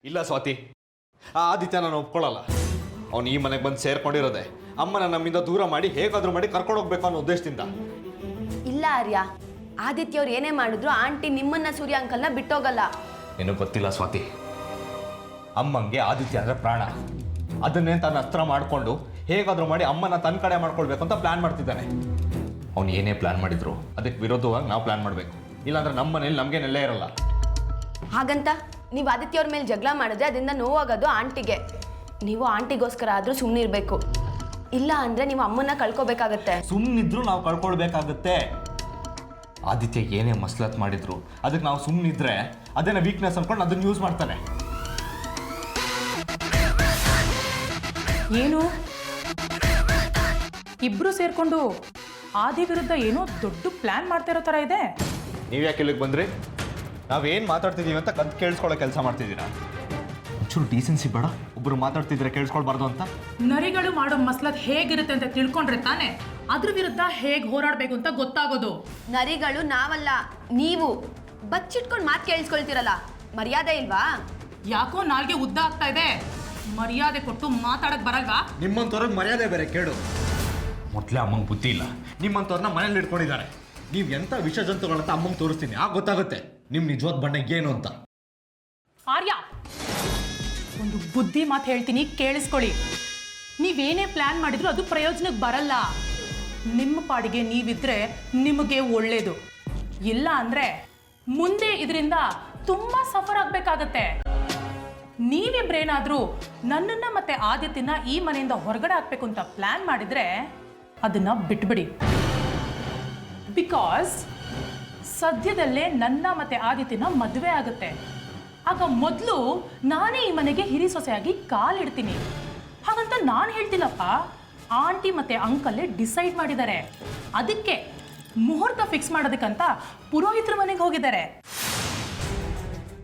ಇಲ್ಲ ಸ್ವಾತಿ, ಆ ಆದಿತ್ಯ ನಾನು ಒಪ್ಕೊಳ್ಳಲ್ಲ. ಅವನು ಈ ಮನೆಗೆ ಬಂದು ಸೇರ್ಕೊಂಡಿರೋದೆ ಅಮ್ಮನ ನಮ್ಮಿಂದ ದೂರ ಮಾಡಿ ಹೇಗಾದ್ರೂ ಮಾಡಿ ಕರ್ಕೊಂಡು ಹೋಗ್ಬೇಕು ಅನ್ನೋ ಉದ್ದೇಶದಿಂದ. ಇಲ್ಲ ಆರ್ಯ, ಆದಿತ್ಯ ಅವ್ರು ಏನೇ ಮಾಡಿದ್ರು ಆಂಟಿ ನಿಮ್ಮನ್ನ ಸೂರ್ಯ ಅಂಕಲ್ನ ಬಿಟ್ಟೋಗಲ್ಲ. ಏನೂ ಗೊತ್ತಿಲ್ಲ ಸ್ವಾತಿ. ಅಮ್ಮಂಗೆ ಆದಿತ್ಯ ಅಂದ್ರೆ ಪ್ರಾಣ. ಅದನ್ನೇ ತನ್ನ ಹತ್ರ ಮಾಡಿಕೊಂಡು ಹೇಗಾದ್ರೂ ಮಾಡಿ ಅಮ್ಮನ ತನ್ನ ಕಡೆ ಮಾಡ್ಕೊಳ್ಬೇಕು ಅಂತ ಪ್ಲಾನ್ ಮಾಡ್ತಿದ್ದಾನೆ. ಅವ್ನು ಏನೇ ಪ್ಲಾನ್ ಮಾಡಿದ್ರು ಅದಕ್ಕೆ ವಿರೋಧವಾಗಿ ನಾವು ಪ್ಲಾನ್ ಮಾಡಬೇಕು. ಇಲ್ಲಾಂದ್ರೆ ನಮ್ಮ ಮನೇಲಿ ನಮಗೆ ನೆಲೆ ಇರಲ್ಲ. ಹಾಗಂತ ನೀವು ಆದಿತ್ಯ ಅವ್ರ ಮೇಲೆ ಜಗಳ ಮಾಡಿದ್ರೆ ಅದರಿಂದ ನೋವಾಗೋದು ಆಂಟಿಗೆ. ನೀವು ಆಂಟಿಗೋಸ್ಕರ ಆದರೂ ಸುಮ್ಮನೆ ಇರಬೇಕು. ಇಲ್ಲ ಅಂದರೆ ನೀವು ಅಮ್ಮನ್ನ ಕಳ್ಕೊಬೇಕಾಗತ್ತೆ. ಸುಮ್ಮನಿದ್ರು ನಾವು ಕಳ್ಕೊಳ್ಬೇಕಾಗತ್ತೆ. ಆದಿತ್ಯ ಏನೇ ಮಸ್ಲತ್ ಮಾಡಿದ್ರು ಅದಕ್ಕೆ ನಾವು ಸುಮ್ಮನಿದ್ರೆ ಅದನ್ನ ವೀಕ್ನೆಸ್ ಅನ್ಕೊಂಡು ಅದನ್ನ ಯೂಸ್ ಮಾಡ್ತಾನೆ. ಏನು ಇಬ್ರು ಸೇರ್ಕೊಂಡು ಆದಿ ವಿರುದ್ಧ ಏನೋ ದೊಡ್ಡ ಪ್ಲಾನ್ ಮಾಡ್ತಿರೋ ಥರ ಇದೆ. ನೀವು ಯಾಕೆ ಇಲ್ಲಿಗೆ ಬಂದ್ರಿ? ನಾವೇನು ಮಾತಾಡ್ತಿದ್ದೀವಿ ಅಂತ ಕದ್ದು ಕೇಳಿಸ್ಕೊಳ್ಳೋ ಕೆಲಸ ಮಾಡ್ತಿದ್ದೀರಾ? ಒಂಚೂರು ಡೀಸೆನ್ಸಿ ಬೇಡ? ಒಬ್ಬರು ಮಾತಾಡ್ತಿದ್ರೆ ಕೇಳಿಸ್ಕೊಳ್ಬಾರ್ದು ಅಂತ. ನರಿಗಳು ಮಾಡೋ ಮಸ್ಲತ್ ಹೇಗಿರುತ್ತೆ ಅಂತ ತಿಳ್ಕೊಂಡ್ರೆ ತಾನೆ ಅದ್ರ ವಿರುದ್ಧ ಹೇಗೆ ಹೋರಾಡಬೇಕು ಅಂತ ಗೊತ್ತಾಗೋದು. ನರಿಗಳು ನಾವಲ್ಲ, ನೀವು ಬಚ್ಚಿಟ್ಕೊಂಡು ಮಾತು ಕೇಳಿಸ್ಕೊಳ್ತೀರಲ್ಲ, ಮರ್ಯಾದೆ ಇಲ್ವಾ? ಯಾಕೋ ನಾಲ್ಗೆ ಉದ್ದ ಆಗ್ತಾ ಇದೆ. ಮರ್ಯಾದೆ ಕೊಟ್ಟು ಮಾತಾಡಕ್ ಬರಲ್ವಾ? ನಿಮ್ಮಂಥವ್ರಿಗೆ ಮರ್ಯಾದೆ ಬೇರೆ ಕೇಳು. ಮೊದಲೇ ಅಮ್ಮಂಗೆ ಬುದ್ಧಿ ಇಲ್ಲ. ನಿಮ್ಮಂಥವ್ರನ್ನ ಮನೇಲಿ ಇಟ್ಕೊಂಡಿದ್ದಾರೆ. ನೀವು ಎಂಥ ವಿಷ ಜಂತುಗಳಂತ ಅಮ್ಮಂಗೆ ತೋರಿಸ್ತೀನಿ, ಆಗ ಗೊತ್ತಾಗುತ್ತೆ ನಿಮ್ಮ ನಿಜವಾದ ಬಣ್ಣ ಏನು ಅಂತ. ಆರ್ಯ, ಒಂದು ಬುದ್ಧಿ ಮಾತು ಹೇಳ್ತೀನಿ, ಕೇಳಿಸ್ಕೊಳ್ಳಿ. ನೀವೇನೇ ಪ್ಲಾನ್ ಮಾಡಿದ್ರು ಅದು ಪ್ರಯೋಜನಕ್ಕೆ ಬರಲ್ಲ. ನಿಮ್ಮ ಪಾಡಿಗೆ ನೀವಿದ್ರೆ ನಿಮಗೆ ಒಳ್ಳೇದು. ಇಲ್ಲ ಅಂದ್ರೆ ಮುಂದೆ ಇದರಿಂದ ತುಂಬಾ ಸಫರ್ ಆಗ್ಬೇಕಾಗತ್ತೆ. ನೀವಿಬ್ರೇನಾದ್ರೂ ನನ್ನನ್ನ ಮತ್ತೆ ಆದಿತ್ಯನ ಈ ಮನೆಯಿಂದ ಹೊರಗಡೆ ಹಾಕ್ಬೇಕು ಅಂತ ಪ್ಲಾನ್ ಮಾಡಿದ್ರೆ ಅದನ್ನ ಬಿಟ್ಬಿಡಿ. ಬಿಕಾಸ್ ಸದ್ಯದಲ್ಲೇ ನನ್ನ ಮತ್ತೆ ಆದಿತ್ಯನ ಮದುವೆ ಆಗುತ್ತೆ. ಆಗ ಮೊದಲು ನಾನೇ ಈ ಮನೆಗೆ ಹಿರಿ ಸೊಸೆಯಾಗಿ ಕಾಲಿಡ್ತೀನಿ. ಹಾಗಂತ ನಾನು ಹೇಳ್ತಿಲ್ಲಪ್ಪ, ಆಂಟಿ ಮತ್ತೆ ಅಂಕಲ್ಲೇ ಡಿಸೈಡ್ ಮಾಡಿದ್ದಾರೆ. ಅದಕ್ಕೆ ಮುಹೂರ್ತ ಫಿಕ್ಸ್ ಮಾಡೋದಕ್ಕಂತ ಪುರೋಹಿತರ ಮನೆಗೆ ಹೋಗಿದ್ದಾರೆ.